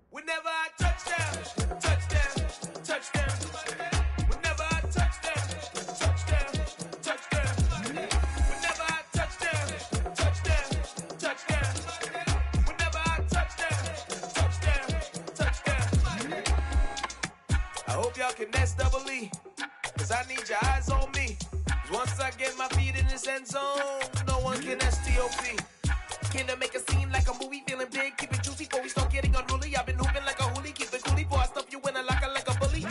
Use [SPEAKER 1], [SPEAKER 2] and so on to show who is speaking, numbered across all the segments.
[SPEAKER 1] Whenever I touchdown, touchdown, touchdown. Whenever I touchdown, touchdown, touchdown. Whenever I touchdown, touchdown, touchdown. Whenever I touchdown, touchdown. I hope y'all can nest double E, cause I need your eyes on me. Cause once I get my feet in this end zone, no one can STOP. Can I make a scene like a movie, feeling big, keep it juicy before we start getting unruly. I've been hooping like a hoolie, keep it coolie before I stuff you in a locker like a bully.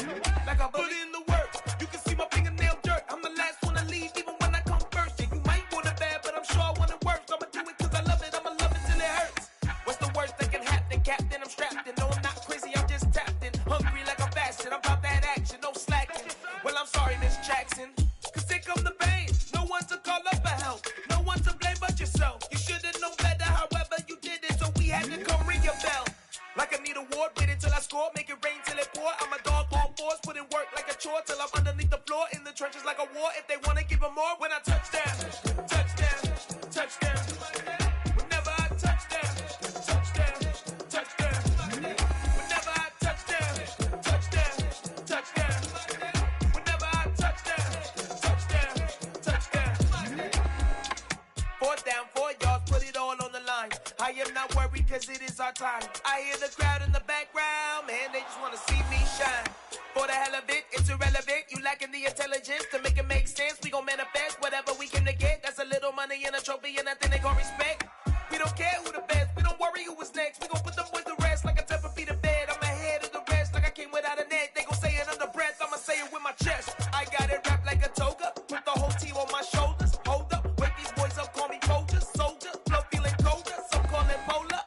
[SPEAKER 1] Like a bully in the work, you can see my fingernail dirt. I'm the last one to leave, even when I come first. Yeah, you might want it bad, but I'm sure I want it worse. I'ma do it cause I love it, I'ma love it till it hurts. What's the worst that can happen, Captain? I'm strapped in, no I'm not crazy, I'm just tapped in. Hungry like I'm fasting, I'm about that action, no slacking. Well, I'm sorry, Miss Jackson, cause here come the pain. No one to call up for help, no one to blame but yourself. You should've known better, however you did it, so we had to come ring your bell. Like I need a award, wait until I score, make it rain till it pour. I'm a dog on force, put in work like a chore till I'm underneath the floor, in the trenches like a war. If they wanna give them more, when I touchdown, touchdown, touchdown. Whenever I touchdown, touchdown, touchdown. Whenever I touchdown, touchdown, touchdown. Whenever I touchdown, touchdown, touchdown. Fourth down, 4 yards, put it all on the line. I am not worried cause it is our time. I hear the crowd in the background, man, they just wanna see me shine. For the hell of it, it's irrelevant. You lacking the intelligence to make it make sense. We gon' manifest whatever we came to get. That's a little money and a trophy and nothing they gon' respect. We don't care who the best, we don't worry who is next. We gon' put them boys to rest like a Tempur-Pedic to bed. I'm ahead of the rest like I came without a net. They gon' say it under breath, I'ma say it with my chest. I got it wrapped like a toga, put the whole team on my shoulders. Hold up, wake these boys up, call me Folger, soldier. Flow feeling colder, some call it polar.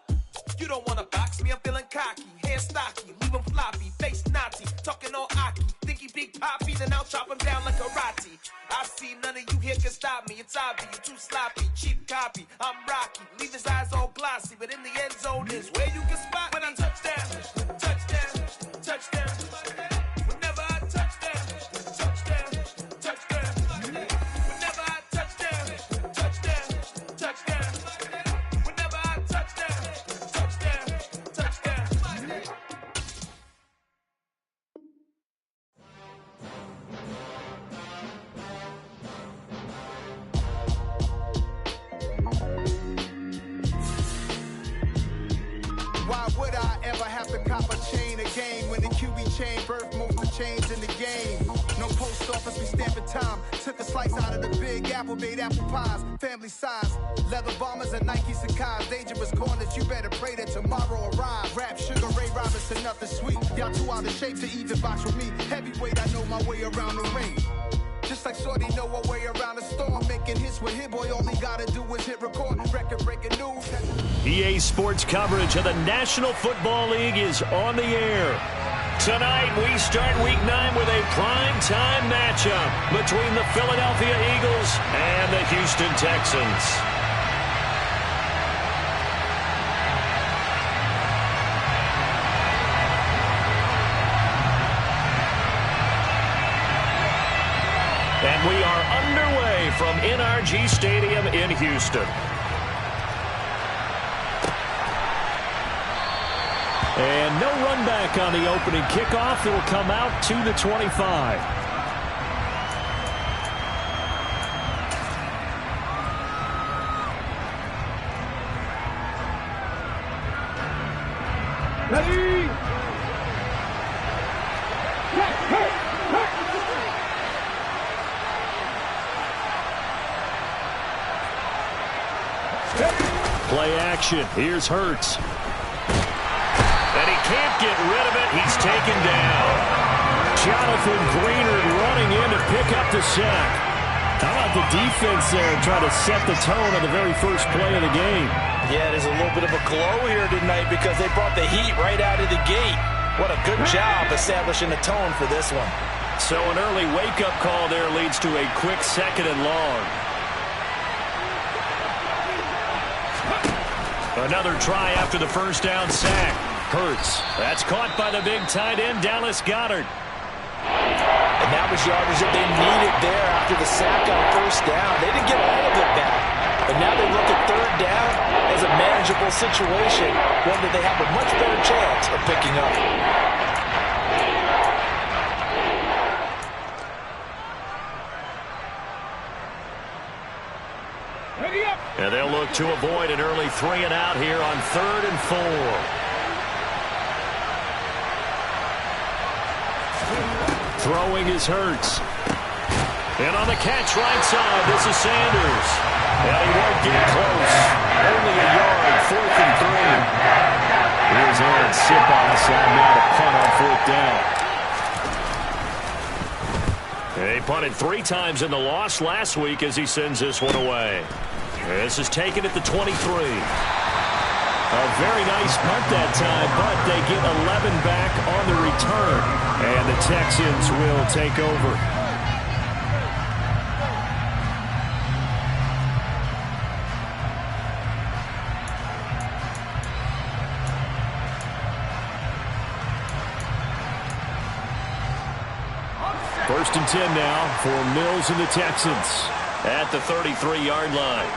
[SPEAKER 1] You don't wanna box me, I'm feeling cocky. Hair stocky, leave him floppy, face Nazi. Talking all Aki, think he big poppy, then I'll chop him down like karate. I see none of you here can stop me. It's obvious, you too sloppy, cheap copy. I'm Rocky, leave his eyes all glossy, but in the end zone is where you can spot when I touchdown, touchdown, touchdown. Whenever I touchdown, touchdown, touchdown. Whenever I touchdown, touchdown, touchdown. Whenever I touchdown, touchdown, touchdown.
[SPEAKER 2] Why would I ever have to cop a chain again when the QB chain birthed most of the chains in the game? No post office, we stamping time. Took a slice out of the big apple, made apple pies. Family size, leather bombers and Nike Sacai's. Dangerous corners, you better pray that tomorrow arrives. Rap, Sugar Ray Robinson, nothing sweet. Y'all too out of shape to even box with me. Heavyweight, I know my way around the ring. Just like Shorty know her way around the storm. Making hits with Hit Boy, all he gotta do is hit record. Record-breaking news.
[SPEAKER 3] EA Sports coverage of the National Football League is on the air. Tonight, we start Week 9 with a prime-time matchup between the Philadelphia Eagles and the Houston Texans. And we are underway from NRG Stadium in Houston. And no run back on the opening kickoff. It will come out to the 25.
[SPEAKER 4] Ready?
[SPEAKER 3] Play action. Here's Hurts. And he can't get rid of it. He's taken down. Jonathan Greenard running in to pick up the sack. How about the defense there trying to set the tone on the very first play of the game?
[SPEAKER 5] Yeah, there's a little bit of a glow here tonight because they brought the heat right out of the gate. What a good job establishing the tone for this one.
[SPEAKER 3] So an early wake-up call there leads to a quick 2nd and long. Another try after the first down sack. Hurts. That's caught by the big tight end, Dallas Goedert.
[SPEAKER 5] And that was yardage that they needed there after the sack on first down. They didn't get all of it back. But now they look at third down as a manageable situation, one that they have a much better chance of picking up.
[SPEAKER 3] And they'll look to avoid an early 3 and out here on 3rd and 4. Throwing is Hurts. And on the catch right side, this is Sanders. And he won't get close. Only a yard, 4th and 3. Here's Aaron Sip on the side now to punt on 4th down. They punted 3 times in the loss last week as he sends this one away. This is taken at the 23. A very nice punt that time, but they get 11 back on the return. And the Texans will take over. First and 10 now for Mills and the Texans at the 33-yard line.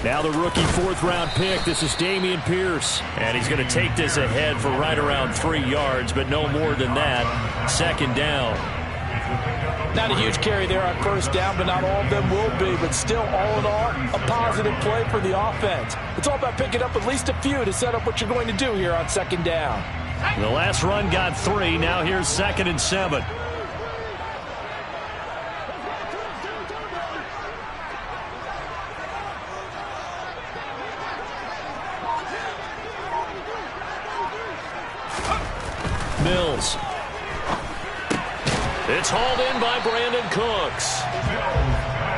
[SPEAKER 3] Now the rookie 4th-round pick. This is Dameon Pierce. And he's going to take this ahead for right around 3 yards, but no more than that. 2nd down.
[SPEAKER 5] Not a huge carry there on first down, but not all of them will be. But still, all in all, a positive play for the offense. It's all about picking up at least a few to set up what you're going to do here on 2nd down.
[SPEAKER 3] The last run got 3. Now here's 2nd and 7. Mills. It's hauled in by Brandon Cooks.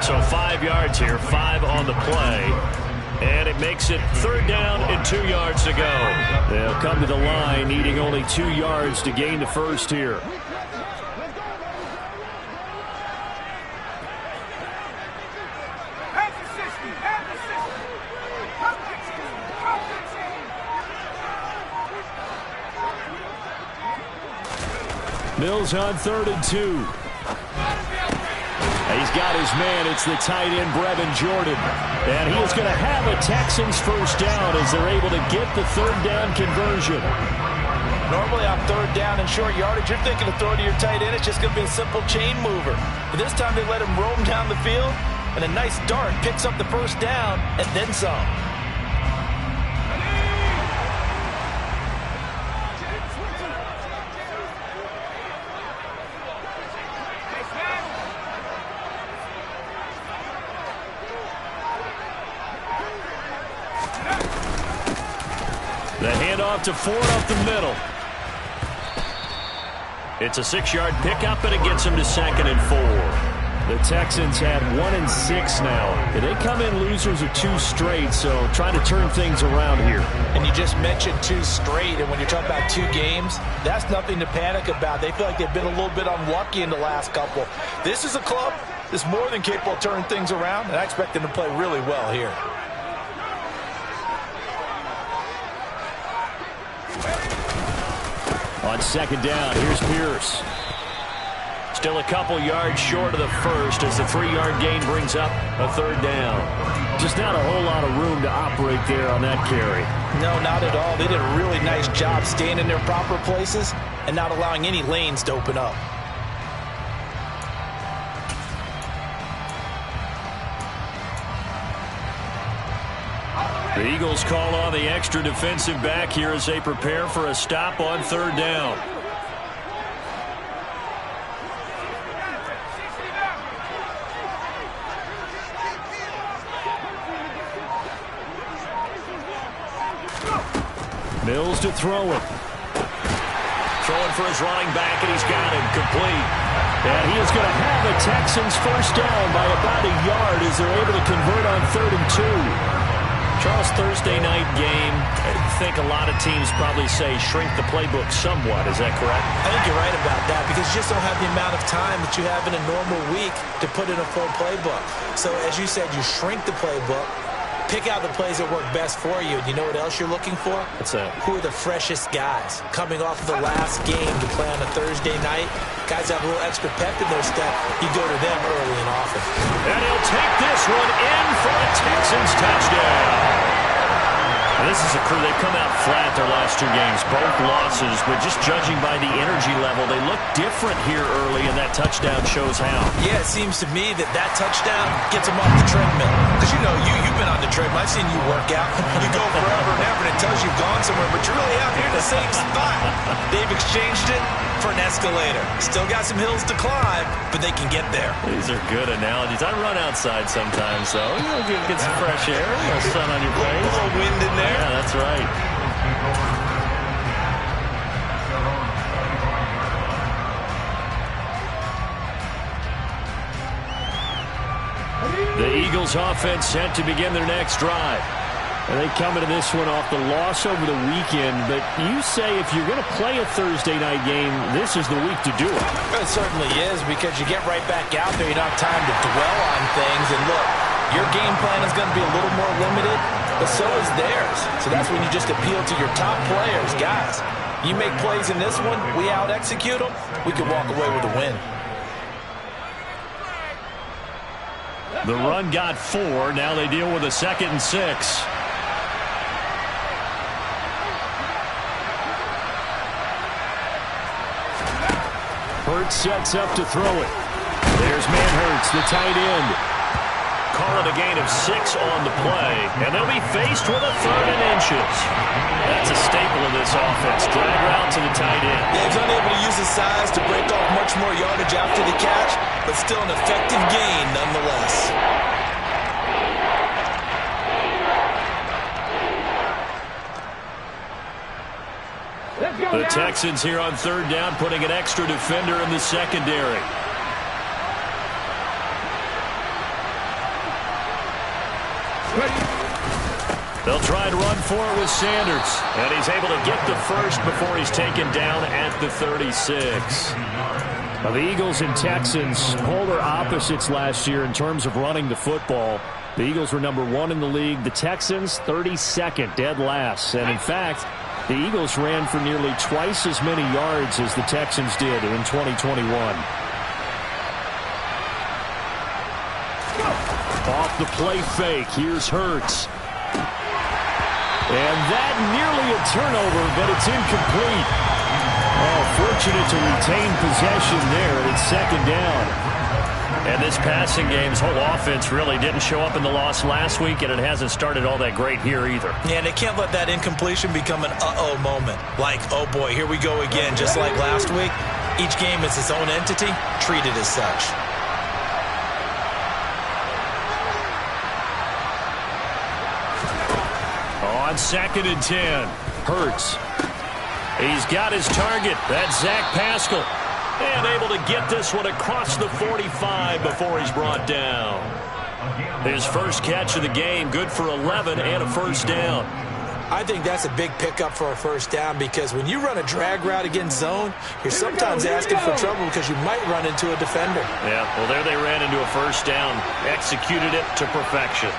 [SPEAKER 3] So 5 yards here, 5 on the play. And it makes it 3rd down and 2 yards to go. They'll come to the line needing only 2 yards to gain the first here. Mills on 3rd and 2. He's got his man. It's the tight end, Brevin Jordan. And he is going to have a Texans first down as they're able to get the 3rd down conversion.
[SPEAKER 5] Normally on 3rd down and short yardage, you're thinking of throwing to your tight end. It's just going to be a simple chain mover. But this time they let him roam down the field, and a nice dart picks up the first down and then some.
[SPEAKER 3] The handoff to Ford up the middle. It's a 6-yard pickup, and it gets him to 2nd and 4. The Texans had 1 and 6 now. They come in losers of 2 straight, so trying to turn things around here.
[SPEAKER 5] And you just mentioned 2 straight, and when you're talking about 2 games, that's nothing to panic about. They feel like they've been a little bit unlucky in the last couple. This is a club that's more than capable of turning things around, and I expect them to play really well here.
[SPEAKER 3] On 2nd down, here's Pierce. Still a couple yards short of the first as the 3-yard gain brings up a 3rd down. Just not a whole lot of room to operate there on that carry.
[SPEAKER 5] No, not at all. They did a really nice job staying in their proper places and not allowing any lanes to open up.
[SPEAKER 3] The Eagles call on the extra defensive back here as they prepare for a stop on 3rd down. Mills to throw it. Throwing for his running back, and he's got him complete. And he is going to have a Texans first down by about a yard as they're able to convert on 3rd and 2. Charles, Thursday night game, I think a lot of teams probably say shrink the playbook somewhat. Is that correct?
[SPEAKER 5] I think you're right about that because you just don't have the amount of time that you have in a normal week to put in a full playbook. So as you said, you shrink the playbook, pick out the plays that work best for you. And you know what else you're looking for?
[SPEAKER 3] What's that?
[SPEAKER 5] Who are the freshest guys coming off of the last game to play on a Thursday night? Guys have a little extra pep in their step. You go to them early and often.
[SPEAKER 3] And he'll take this one in for a Texans touchdown. Now, this is a crew. They've come out flat their last 2 games, both losses, but just judging by the energy level, they look different here early, and that touchdown shows how.
[SPEAKER 5] Yeah, it seems to me that touchdown gets them off the treadmill. Because, you know, you've been on the treadmill. I've seen you work out. You go forever and ever, and it tells you've gone somewhere, but you're really out here in the same spot. They've exchanged it for an escalator. Still got some hills to climb, but they can get there.
[SPEAKER 3] These are good analogies. I run outside sometimes, so get some fresh air, a little sun on your face.
[SPEAKER 5] A little wind in there.
[SPEAKER 3] Yeah, that's right. The Eagles offense set to begin their next drive. And they come into this one off the loss over the weekend, but you say if you're going to play a Thursday night game, this is the week to do it.
[SPEAKER 5] It certainly is, because you get right back out there. You don't have time to dwell on things. And look, your game plan is going to be a little more limited, but so is theirs. So that's when you just appeal to your top players. Guys, you make plays in this one, we out-execute them, we can walk away with a win.
[SPEAKER 3] The run got 4. Now they deal with a 2nd and 6. Hurts sets up to throw it. There's Hurts, the tight end. Call it a gain of 6 on the play, and they'll be faced with a 3rd and inches. That's a staple of this offense. Drag route to the tight end.
[SPEAKER 5] Yeah, he's unable to use his size to break off much more yardage after the catch, but still an effective gain nonetheless.
[SPEAKER 3] The Texans here on 3rd down, putting an extra defender in the secondary. They'll try and run for it with Sanders, and he's able to get the first before he's taken down at the 36. Now, the Eagles and Texans, polar opposites last year in terms of running the football. The Eagles were number 1 in the league. The Texans, 32nd, dead last. And in fact, the Eagles ran for nearly twice as many yards as the Texans did in 2021. Off the play fake, here's Hurts. And that nearly a turnover, but it's incomplete. Oh, fortunate to retain possession there, and it's 2nd down. And this passing game's whole offense really didn't show up in the loss last week, and it hasn't started all that great here either.
[SPEAKER 5] Yeah, and they can't let that incompletion become an uh-oh moment. Like, oh boy, here we go again, just like last week. Each game is its own entity, treated as such.
[SPEAKER 3] On 2nd and 10, Hurts. He's got his target. That's Zach Pascal. And able to get this one across the 45 before he's brought down. His first catch of the game, good for 11 and a 1st down.
[SPEAKER 5] I think that's a big pickup for a 1st down, because when you run a drag route against zone, you're sometimes asking for trouble because you might run into a defender.
[SPEAKER 3] Yeah, well, there they ran into a 1st down. Executed it to perfection.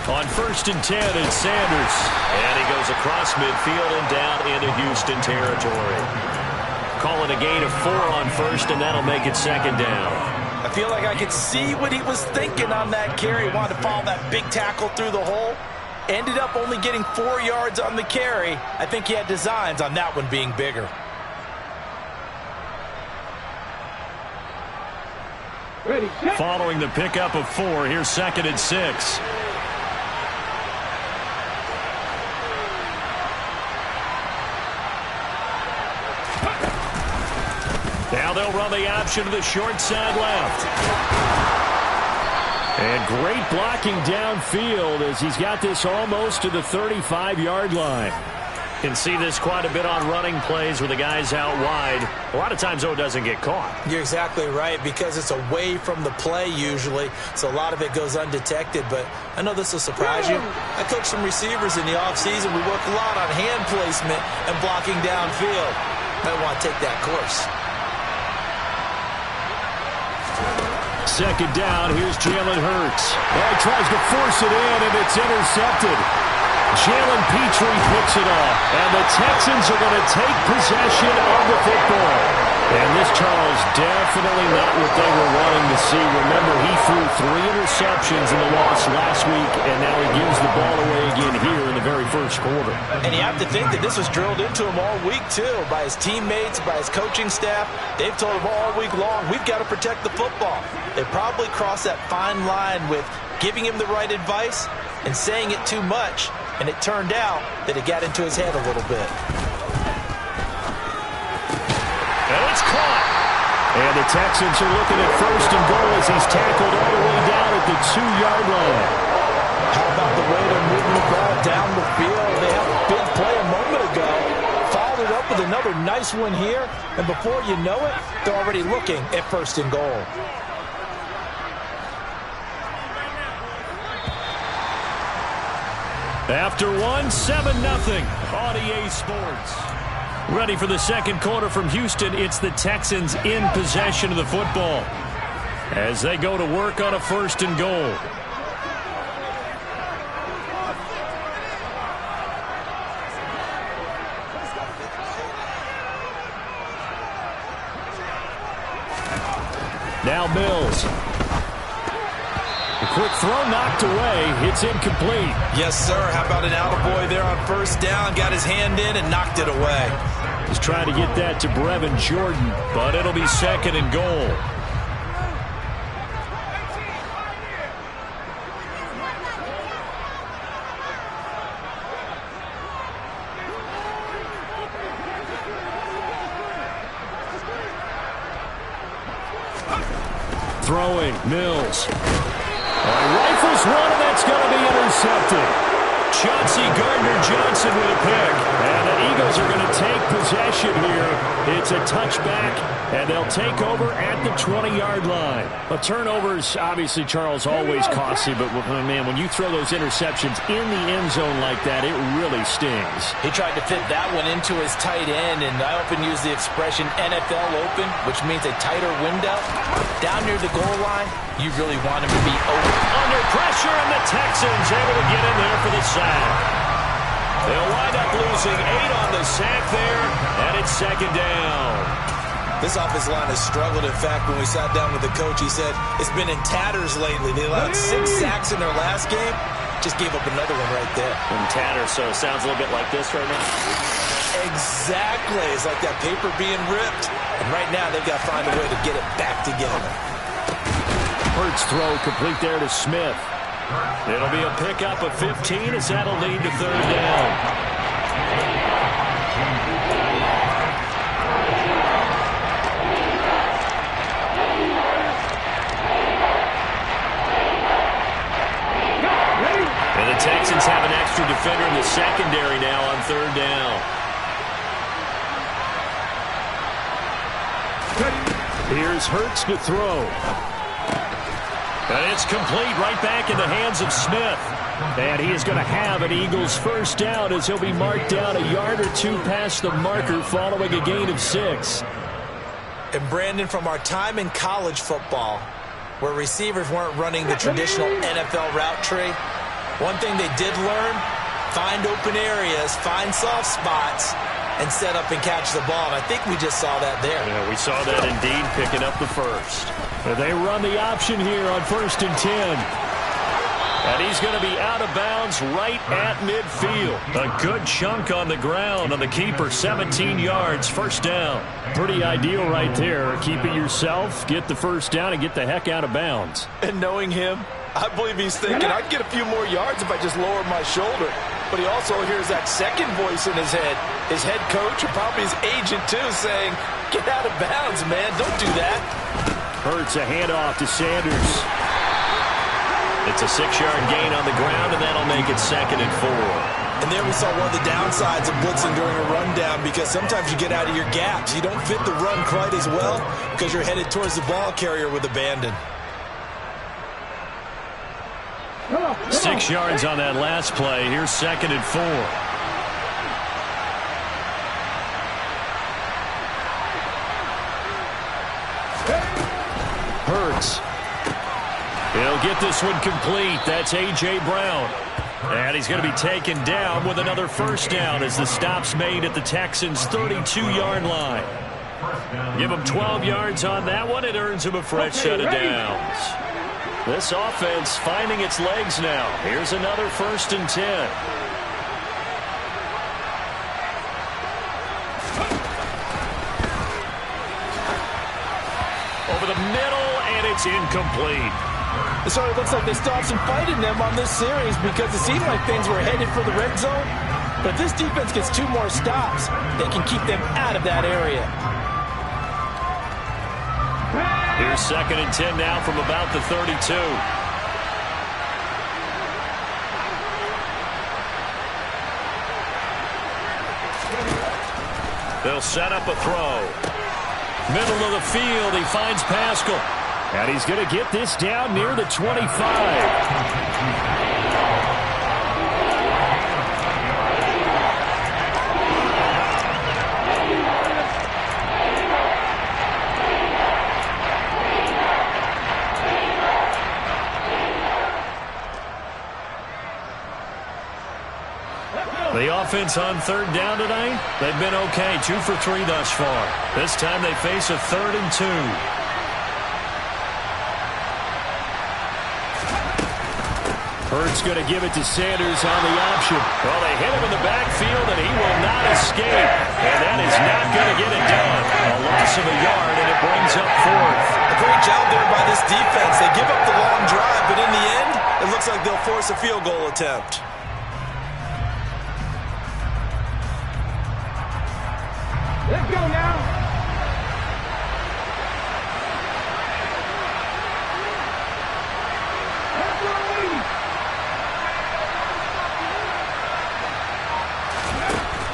[SPEAKER 3] On 1st and 10, it's Sanders. And he goes across midfield and down into Houston territory. Calling a gain of 4 on 1st, and that'll make it 2nd down.
[SPEAKER 5] I feel like I could see what he was thinking on that carry. He wanted to follow that big tackle through the hole. Ended up only getting 4 yards on the carry. I think he had designs on that one being bigger.
[SPEAKER 3] Following the pickup of 4, here's 2nd and 6. Now they'll run the option to the short side left. And great blocking downfield as he's got this almost to the 35-yard line. Can see this quite a bit on running plays with the guys out wide. A lot of times, though, it doesn't get caught.
[SPEAKER 5] You're exactly right, because it's away from the play usually, so a lot of it goes undetected. But I know this will surprise you. I coached some receivers in the offseason. We work a lot on hand placement and blocking downfield. Might want to take that course.
[SPEAKER 3] Second down, here's Jalen Hurts. Well, he tries to force it in, and it's intercepted. Jalen Petrie picks it off, and the Texans are going to take possession of the football. And this, Charles, definitely not what they were wanting to see. Remember, he threw 3 interceptions in the loss last week, and now he gives the ball away again here in the very first quarter.
[SPEAKER 5] And you have to think that this was drilled into him all week, too, by his teammates, by his coaching staff. They've told him all week long, we've got to protect the football. They probably crossed that fine line with giving him the right advice and saying it too much. And it turned out that it got into his head a little bit.
[SPEAKER 3] And it's caught. And the Texans are looking at first and goal as he's tackled all the way down at the 2-yard line.
[SPEAKER 5] How about the way they're moving the ball down the field? They had a big play a moment ago. Followed it up with another nice one here. And before you know it, they're already looking at first and goal.
[SPEAKER 3] After 1, 7-0 on EA Sports. Ready for the second quarter from Houston. It's the Texans in possession of the football as they go to work on a first and goal. Now Mills. A quick throw knocked away. It's incomplete.
[SPEAKER 5] Yes, sir. How about an attaboy there on first down? Got his hand in and knocked it away.
[SPEAKER 3] He's trying to get that to Brevin Jordan, but it'll be second and goal. Throwing, Mills. Rifles one, and that's going to be intercepted. Chauncey Gardner-Johnson with a pick. And the Eagles are going to take possession here. It's a touchback, and they'll take over at the 20-yard line. A turnover's obviously, Charles, always costly, but, man, when you throw those interceptions in the end zone like that, it really stings.
[SPEAKER 5] He tried to fit that one into his tight end, and I often use the expression NFL open, which means a tighter window. Down near the goal line, you really want him to be open.
[SPEAKER 3] Under pressure, and the Texans able to get in there for the sack. They'll wind up losing 8 on the sack there, and it's second down.
[SPEAKER 5] This offensive line has struggled. In fact, when we sat down with the coach, he said it's been in tatters lately. They allowed 6 sacks in their last game. Just gave up another one right there.
[SPEAKER 3] In tatters, so it sounds a little bit like this right now.
[SPEAKER 5] Exactly. It's like that paper being ripped. And right now, they've got to find a way to get it back together.
[SPEAKER 3] Hurts throw complete there to Smith. It'll be a pickup of 15 as that'll lead to third down. And the Texans have an extra defender in the secondary now on third down. Here's Hurts to throw. And it's complete right back in the hands of Smith. And he is going to have an Eagles first down as he'll be marked down a yard or 2 past the marker following a gain of 6.
[SPEAKER 5] And Brandon, from our time in college football, where receivers weren't running the traditional NFL route tree, one thing they did learn, find open areas, find soft spots, and set up and catch the ball. And I think we just saw that there.
[SPEAKER 3] Yeah, we saw that indeed, picking up the first. They run the option here on 1st and 10. And he's going to be out of bounds right at midfield. A good chunk on the ground on the keeper, 17 yards, first down. Pretty ideal right there. Keep it yourself, get the first down, and get the heck out of bounds.
[SPEAKER 5] And knowing him, I believe he's thinking, I'd get a few more yards if I just lowered my shoulder. But he also hears that second voice in his head, his head coach, or probably his agent too, saying, get out of bounds, man, don't do that.
[SPEAKER 3] Hurts a handoff to Sanders. It's a 6-yard gain on the ground, and that'll make it 2nd and 4.
[SPEAKER 5] And there we saw one of the downsides of blitzing during a rundown, because sometimes you get out of your gaps. You don't fit the run quite as well because you're headed towards the ball carrier with abandon.
[SPEAKER 3] 6 yards on that last play. Here's 2nd and 4. Hurts. He'll get this one complete. That's A.J. Brown. And he's going to be taken down with another first down as the stop's made at the Texans' 32-yard line. Give him 12 yards on that one. It earns him a fresh set of downs. This offense finding its legs now. Here's another 1st and 10. Over the middle, and it's incomplete.
[SPEAKER 5] So it looks like they still have some fight in them on this series, because it seemed like things were headed for the red zone. But if this defense gets 2 more stops, they can keep them out of that area.
[SPEAKER 3] Here's 2nd and 10 now from about the 32. They'll set up a throw. Middle of the field, he finds Pascal. And he's going to get this down near the 25. The offense on 3rd down tonight, they've been okay. 2 for 3 thus far. This time they face a 3rd and 2. Hurts going to give it to Sanders on the option. Well, they hit him in the backfield, and he will not escape. And that is not going to get it done. A loss of a yard, and it brings up 4th.
[SPEAKER 5] A great job there by this defense. They give up the long drive, but in the end, it looks like they'll force a field goal attempt.
[SPEAKER 1] Let's go now.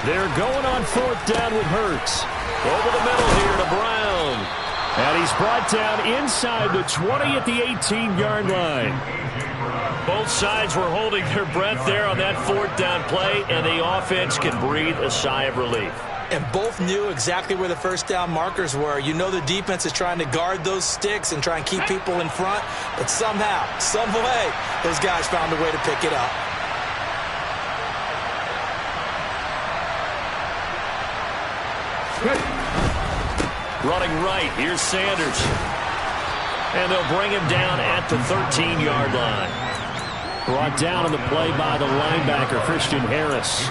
[SPEAKER 3] They're going on 4th down with Hurts. Over the middle here to Brown. And he's brought down inside the 20 at the 18-yard line. Both sides were holding their breath there on that 4th down play, and the offense can breathe a sigh of relief.
[SPEAKER 5] And both knew exactly where the first down markers were. You know the defense is trying to guard those sticks and try and keep people in front, but somehow, some way, those guys found a way to pick it up.
[SPEAKER 3] Running right, here's Sanders. And they'll bring him down at the 13-yard line. Brought down on the play by the linebacker, Christian Harris.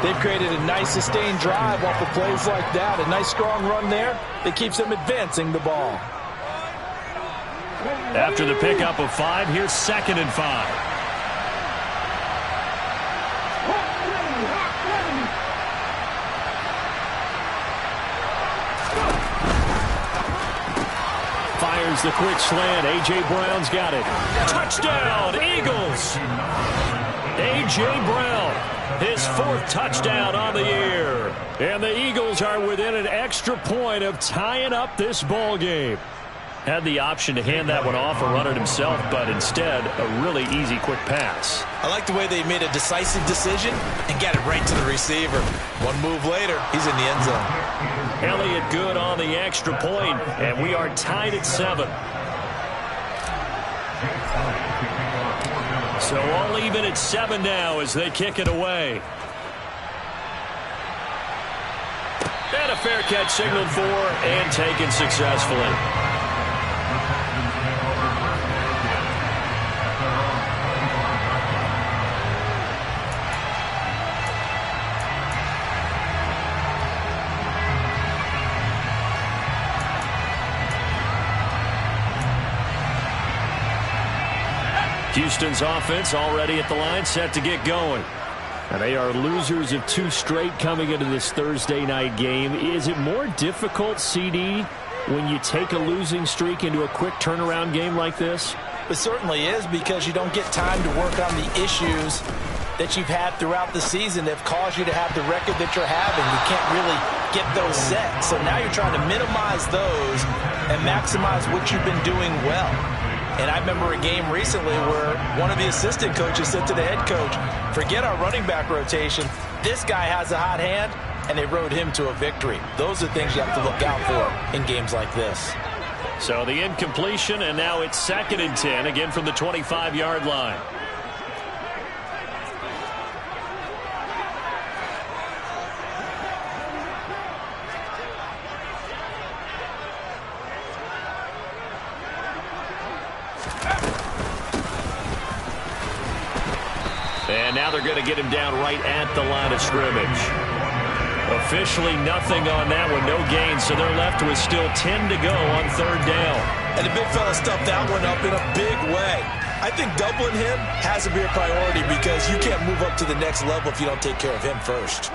[SPEAKER 5] They've created a nice sustained drive off of plays like that. A nice strong run there that keeps them advancing the ball.
[SPEAKER 3] After the pickup of 5, here's 2nd and 5. Fires the quick slant. A.J. Brown's got it. Touchdown, Eagles! A.J. Brown, his 4th touchdown on the year. And the Eagles are within an extra point of tying up this ball game. Had the option to hand that one off or run it himself, but instead, a really easy, quick pass.
[SPEAKER 5] I like the way they made a decisive decision and got it right to the receiver. One move later, he's in the end zone.
[SPEAKER 3] Elliott good on the extra point, and we are tied at 7. So all even at 7 now as they kick it away. And a fair catch signaled for and taken successfully. Houston's offense already at the line, set to get going. And they are losers of 2 straight coming into this Thursday night game. Is it more difficult, CD, when you take a losing streak into a quick turnaround game like this?
[SPEAKER 5] It certainly is, because you don't get time to work on the issues that you've had throughout the season that have caused you to have the record that you're having. You can't really get those set. So now you're trying to minimize those and maximize what you've been doing well. And I remember a game recently where one of the assistant coaches said to the head coach, forget our running back rotation. This guy has a hot hand, and they rode him to a victory. Those are things you have to look out for in games like this.
[SPEAKER 3] So the incompletion, and now it's 2nd and 10, again from the 25-yard line. And now they're going to get him down right at the line of scrimmage. Officially nothing on that one, no gain, so they're left with still 10 to go on 3rd down.
[SPEAKER 5] And the big fella stuffed that one up in a big way. I think doubling him has to be a priority, because you can't move up to the next level if you don't take care of him first.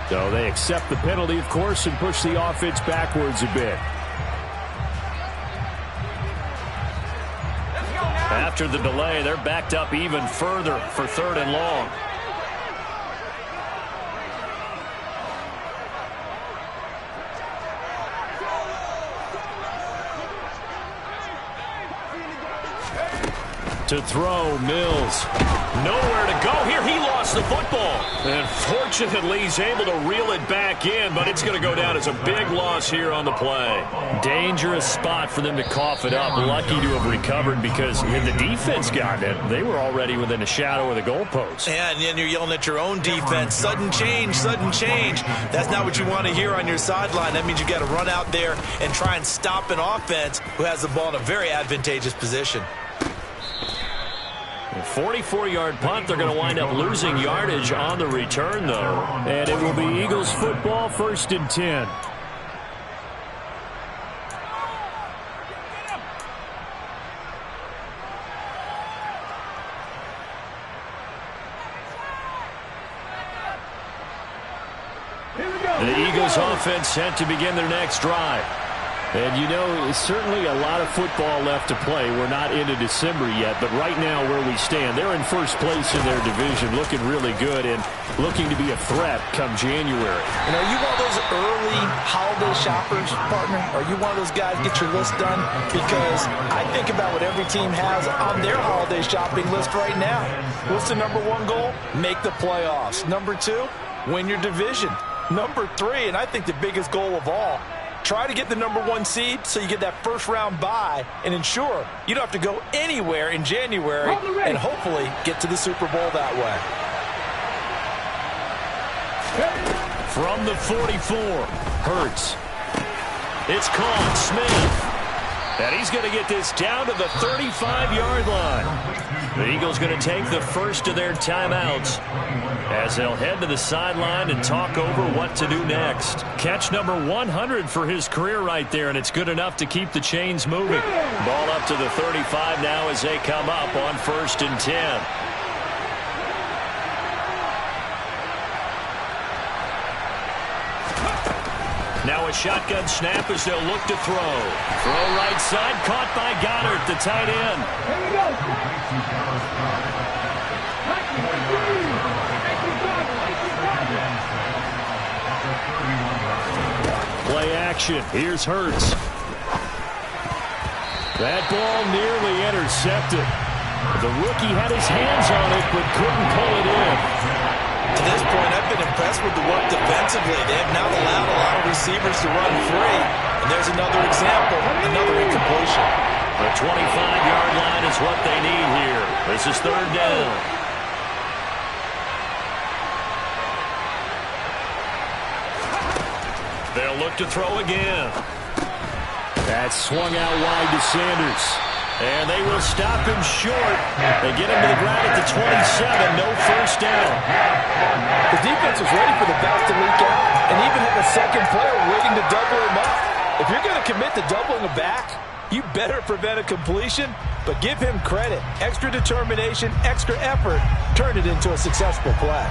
[SPEAKER 3] So they accept the penalty, of course, and push the offense backwards a bit. After the delay, they're backed up even further for 3rd and long. To throw, Mills. Nowhere to go here. He lost the football. And fortunately, he's able to reel it back in, but it's going to go down as a big loss here on the play. Dangerous spot for them to cough it up. Lucky to have recovered, because had the defense gotten it, they were already within a shadow of the goalpost.
[SPEAKER 5] And then you're yelling at your own defense. Sudden change, sudden change. That's not what you want to hear on your sideline. That means you got to run out there and try and stop an offense who has the ball in a very advantageous position.
[SPEAKER 3] 44-yard punt. They're going to wind up losing yardage on the return, though. And it will be Eagles football, 1st and 10. The Eagles offense set to begin their next drive. And, you know, certainly a lot of football left to play. We're not into December yet, but right now where we stand, they're in 1st place in their division, looking really good and looking to be a threat come January.
[SPEAKER 5] And are you one of those early holiday shoppers, partner? Are you one of those guys get your list done? Because I think about what every team has on their holiday shopping list right now. What's the number 1 goal? Make the playoffs. Number 2, win your division. Number 3, and I think the biggest goal of all, try to get the number 1 seed so you get that 1st round bye and ensure you don't have to go anywhere in January and hopefully get to the Super Bowl that way.
[SPEAKER 3] From the 44, Hurts. It's caught, Smith. And he's going to get this down to the 35-yard line. The Eagles going to take the first of their timeouts as they'll head to the sideline and talk over what to do next. Catch number 100 for his career right there, and it's good enough to keep the chains moving. Ball up to the 35 now as they come up on 1st and 10. Now a shotgun snap as they'll look to throw. Throw right side, caught by Goddard, the tight end.
[SPEAKER 4] Here we go.
[SPEAKER 3] Play action. Here's Hurts. That ball nearly intercepted. The rookie had his hands on it but couldn't pull it in.
[SPEAKER 5] To this point, I've been impressed with the work defensively. They have not allowed a lot of receivers to run free. And there's another example, another incompletion.
[SPEAKER 3] The 25-yard line is what they need here. This is 3rd down. They'll look to throw again. That swung out wide to Sanders. And they will stop him short. They get him to the ground at the 27. No first down.
[SPEAKER 5] The defense was ready for the bounce to leak out and even have a second player waiting to double him up. If you're going to commit to doubling him back, you better prevent a completion, but give him credit. Extra determination, extra effort, turned it into a successful play.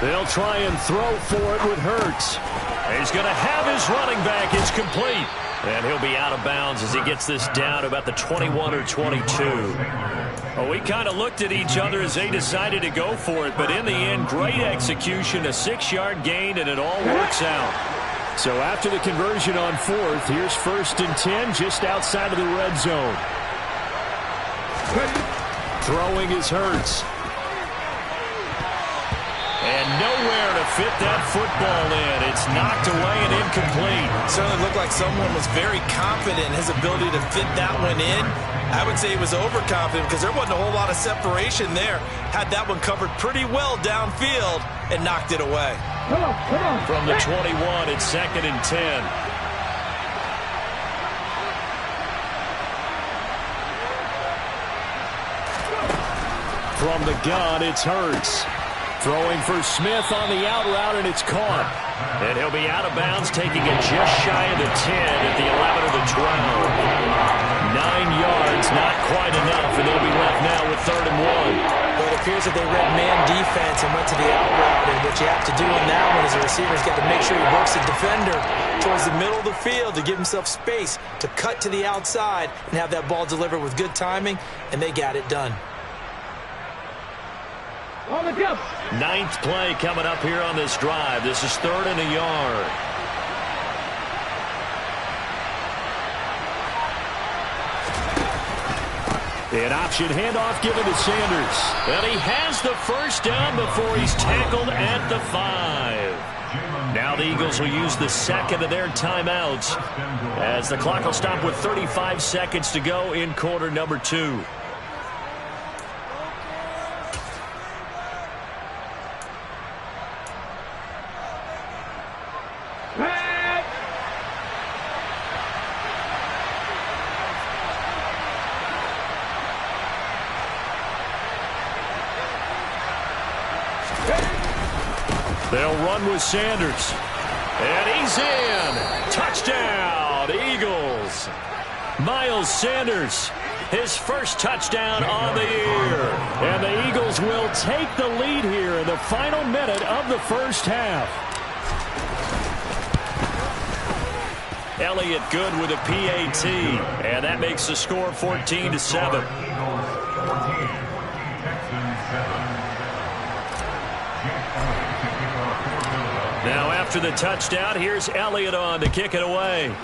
[SPEAKER 3] They'll try and throw for it with Hurts. He's going to have his running back. It's complete. And he'll be out of bounds as he gets this down about the 21 or 22. Well, we kind of looked at each other as they decided to go for it. But in the end, great execution, a 6-yard gain, and it all works out. So after the conversion on fourth, here's 1st and 10 just outside of the red zone. Throwing is Hurts. And nowhere to fit that football in. It's knocked away and incomplete.
[SPEAKER 5] Certainly looked like someone was very confident in his ability to fit that one in. I would say he was overconfident because there wasn't a whole lot of separation there. Had that one covered pretty well downfield and knocked it away.
[SPEAKER 3] From the 21, it's 2nd and 10. From the gun, it's Hurts. Throwing for Smith on the out route, and it's caught. And he'll be out of bounds, taking it just shy of the 10 at the 11 or the 12. 9 yards, not quite enough, and they'll be left now with 3rd and 1.
[SPEAKER 5] But it appears that they read man defense and went to the out route, and what you have to do in that one is the receiver's got to make sure he works the defender towards the middle of the field to give himself space to cut to the outside and have that ball delivered with good timing, and they got it done.
[SPEAKER 4] On the jump.
[SPEAKER 3] 9th play coming up here on this drive. This is 3rd and a yard. An option handoff given to Sanders. And he has the first down before he's tackled at the 5. Now the Eagles will use the second of their timeouts as the clock will stop with 35 seconds to go in quarter number 2. They'll run with Sanders. And he's in. Touchdown, Eagles. Miles Sanders, his first touchdown on the year. And the Eagles will take the lead here in the final minute of the first half. Elliott good with a PAT. And that makes the score 14-7. Now after the touchdown, here's Elliott on to kick it away.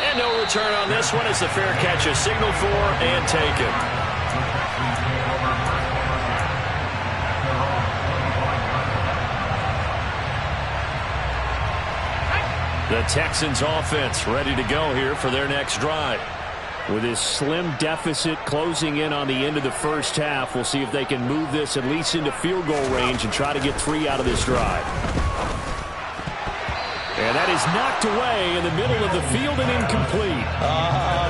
[SPEAKER 3] And no return on this one as the fair catch is signaled for and taken. The Texans offense ready to go here for their next drive. With his slim deficit closing in on the end of the first half, we'll see if they can move this at least into field goal range and try to get 3 out of this drive. And that is knocked away in the middle of the field and incomplete.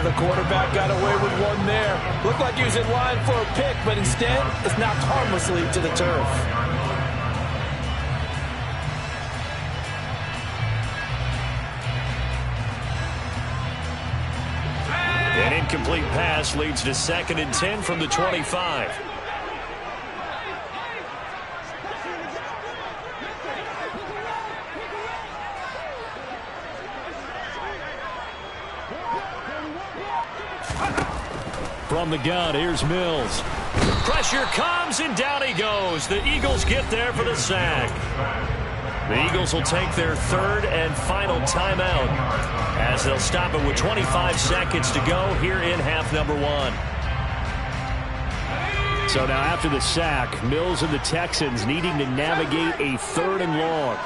[SPEAKER 5] The quarterback got away with one there. Looked like he was in line for a pick, but instead it's knocked harmlessly to the turf.
[SPEAKER 3] An incomplete pass leads to 2nd and 10 from the 25. From the gun, here's Mills. Pressure comes, and down he goes. The Eagles get there for the sack. The Eagles will take their 3rd and final timeout as they'll stop it with 25 seconds to go here in half number 1. So now after the sack, Mills and the Texans needing to navigate a 3rd and long.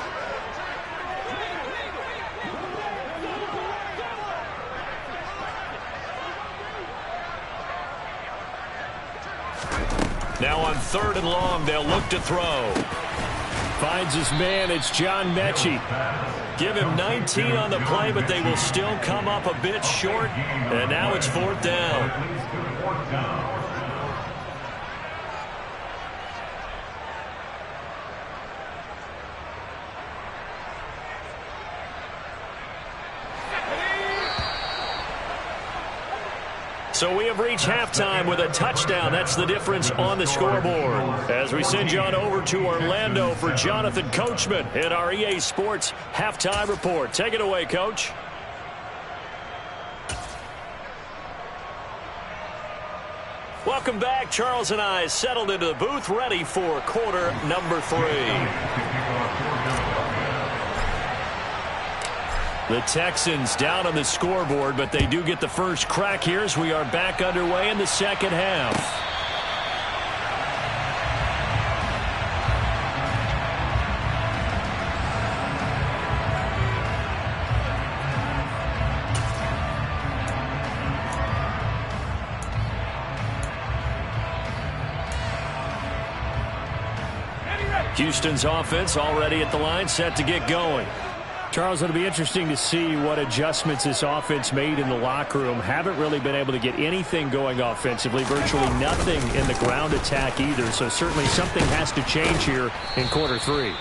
[SPEAKER 3] Now on 3rd and long, they'll look to throw. Finds his man, it's John Mechie. Give him 19 on the play, but they will still come up a bit short. And now it's 4th down. So we have reached halftime with a touchdown. That's the difference on the scoreboard. As we send you on over to Orlando for Jonathan Coachman in our EA Sports Halftime Report. Take it away, Coach. Welcome back. Charles and I settled into the booth, ready for quarter number 3. The Texans down on the scoreboard, but they do get the first crack here as we are back underway in the second half. Houston's offense already at the line, set to get going. Charles, it'll be interesting to see what adjustments this offense made in the locker room. Haven't really been able to get anything going offensively, virtually nothing in the ground attack either. So certainly something has to change here in quarter 3.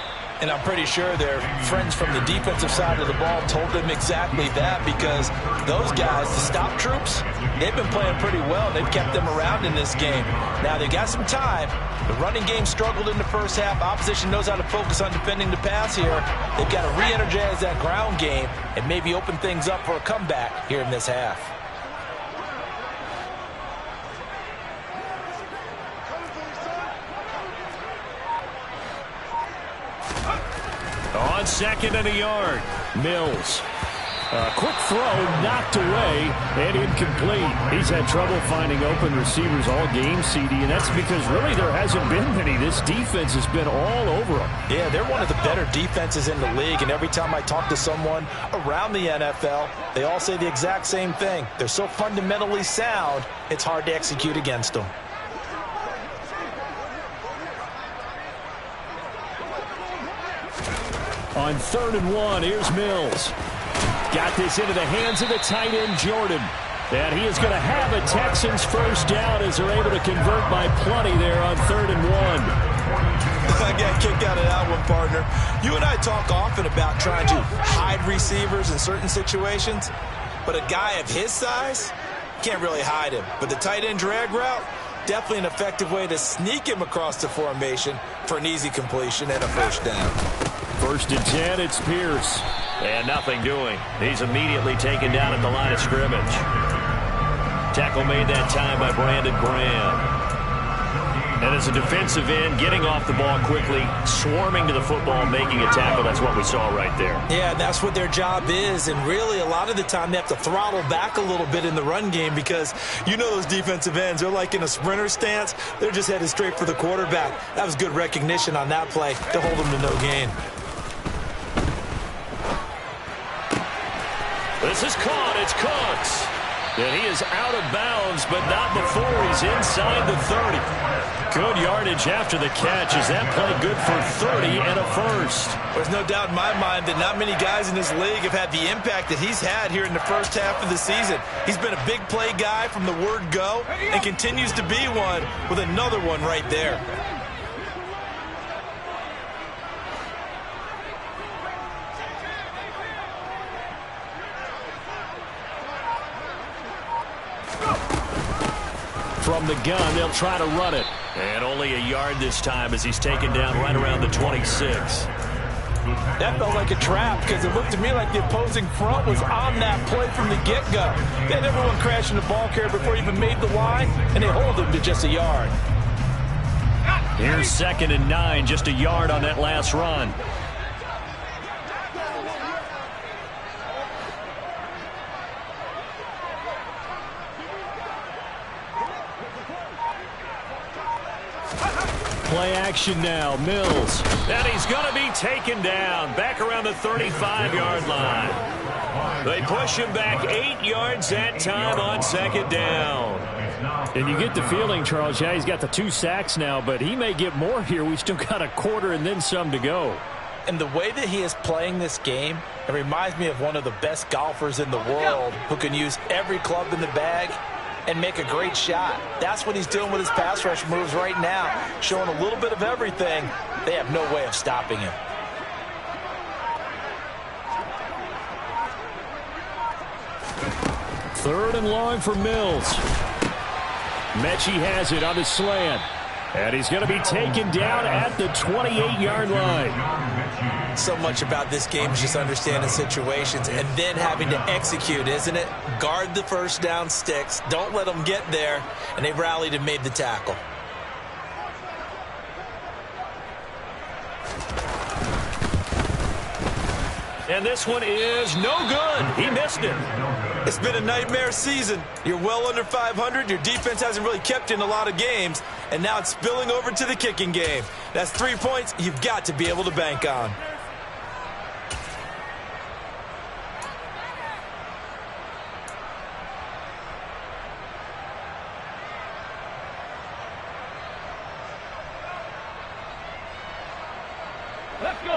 [SPEAKER 5] And I'm pretty sure their friends from the defensive side of the ball told them exactly that, because those guys, the stop troops, they've been playing pretty well. They've kept them around in this game. Now, they got some time. The running game struggled in the first half. Opposition knows how to focus on defending the pass here. They've got to re-energize that ground game and maybe open things up for a comeback here in this half.
[SPEAKER 3] On 2nd and a yard, Mills. Quick throw, knocked away, and incomplete. He's had trouble finding open receivers all game, CD, and that's because really there hasn't been many. This defense has been all over them.
[SPEAKER 5] Yeah, they're one of the better defenses in the league, and every time I talk to someone around the NFL, they all say the exact same thing. They're so fundamentally sound, it's hard to execute against them.
[SPEAKER 3] On 3rd and 1, here's Mills. Got this into the hands of the tight end, Jordan. And he is going to have a Texans first down as they're able to convert by plenty there on 3rd and 1.
[SPEAKER 5] I got kicked out of that one, partner. You and I talk often about trying to hide receivers in certain situations, but a guy of his size can't really hide him. But the tight end drag route, definitely an effective way to sneak him across the formation for an easy completion and a first down.
[SPEAKER 3] 1st and 10, it's Pierce. And nothing doing. He's immediately taken down at the line of scrimmage. Tackle made that time by Brandon Graham. And as a defensive end, getting off the ball quickly, swarming to the football, making a tackle. That's what we saw right there.
[SPEAKER 5] Yeah, that's what their job is. And really, a lot of the time, they have to throttle back a little bit in the run game because you know those defensive ends, they're like in a sprinter stance. They're just headed straight for the quarterback. That was good recognition on that play to hold them to no gain.
[SPEAKER 3] This is caught. It's Cooks. And he is out of bounds, but not before he's inside the 30. Good yardage after the catch. Is that play good for 30 and a first?
[SPEAKER 5] There's no doubt in my mind that not many guys in this league have had the impact that he's had here in the first half of the season. He's been a big play guy from the word go and continues to be one with another one right there.
[SPEAKER 3] From the gun, they'll try to run it. And only a yard this time as he's taken down right around the 26.
[SPEAKER 5] That felt like a trap because it looked to me like the opposing front was on that play from the get-go. They had everyone crashing the ball carrier before he even made the line, and they hold him to just a yard.
[SPEAKER 3] Here's 2nd and 9, just a yard on that last run. Play action now, Mills. And he's going to be taken down back around the 35-yard line. They push him back 8 yards that time on second down. And you get the feeling, Charles, yeah, he's got the 2 sacks now, but he may get more here. We still got a quarter and then some to go.
[SPEAKER 5] And the way that he is playing this game, it reminds me of one of the best golfers in the world who can use every club in the bag and make a great shot. That's what he's doing with his pass rush moves right now, showing a little bit of everything. They have no way of stopping him.
[SPEAKER 3] Third and long for Mills. Mechie has it on the slant. And he's going to be taken down at the 28-yard line.
[SPEAKER 5] So much about this game is just understanding situations and then having to execute, isn't it? Guard the first down sticks. Don't let them get there. And they rallied and made the tackle.
[SPEAKER 3] And this one is no good. He missed it.
[SPEAKER 4] It's been a nightmare season. You're well under 500. Your defense hasn't really kept you in a lot of games. And now it's spilling over to the kicking game. That's 3 points you've got to be able to bank on.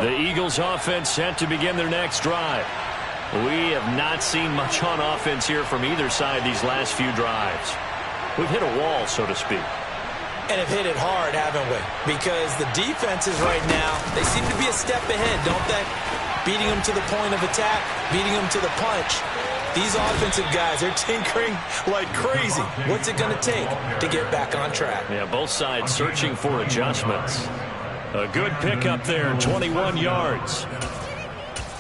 [SPEAKER 3] The Eagles offense set to begin their next drive. We have not seen much on offense here from either side these last few drives. We've hit a wall, so to speak.
[SPEAKER 5] And have hit it hard, haven't we? Because the defenses right now, they seem to be a step ahead, don't they? Beating them to the point of attack, beating them to the punch. These offensive guys, they're tinkering like crazy. What's it going to take to get back on track?
[SPEAKER 3] Yeah, both sides searching for adjustments. A good pickup there, 21 yards.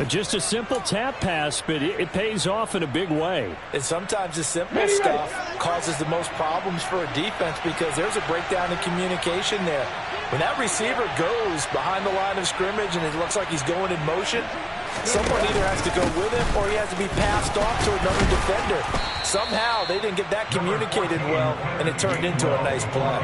[SPEAKER 3] Just a simple tap pass, but it pays off in a big way.
[SPEAKER 5] And sometimes the simple stuff causes the most problems for a defense because there's a breakdown in communication there. When that receiver goes behind the line of scrimmage and it looks like he's going in motion, someone either has to go with him or he has to be passed off to another defender. Somehow they didn't get that communicated well, and it turned into a nice play.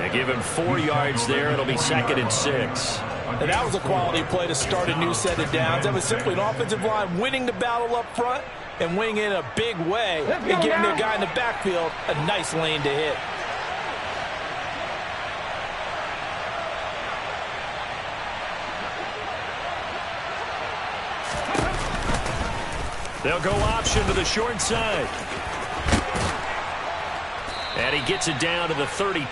[SPEAKER 3] Yeah, give him 4 yards there. It'll be 2nd and 6.
[SPEAKER 5] And that was a quality play to start a new set of downs. That was simply an offensive line winning the battle up front and winning in a big way and giving their guy in the backfield a nice lane to hit.
[SPEAKER 3] They'll go option to the short side. And he gets it down to the 32.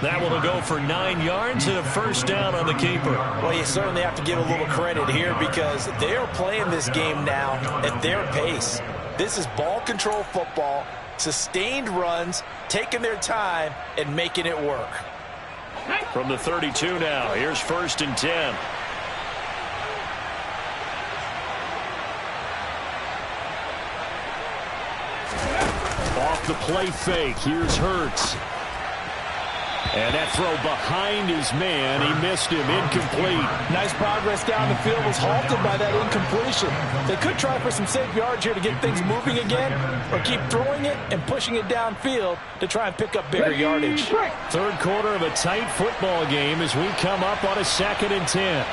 [SPEAKER 3] That one will go for 9 yards and a first down on the keeper.
[SPEAKER 5] Well, you certainly have to give a little credit here because they are playing this game now at their pace. This is ball control football, sustained runs, taking their time, and making it work.
[SPEAKER 3] From the 32 now, here's 1st and 10. Off the play fake, here's Hurts. And that throw behind his man, he missed him, incomplete.
[SPEAKER 5] Nice progress down the field, was halted by that incompletion. They could try for some safe yards here to get things moving again, or keep throwing it and pushing it downfield to try and pick up bigger yardage.
[SPEAKER 3] Third quarter of a tight football game as we come up on a 2nd and 10.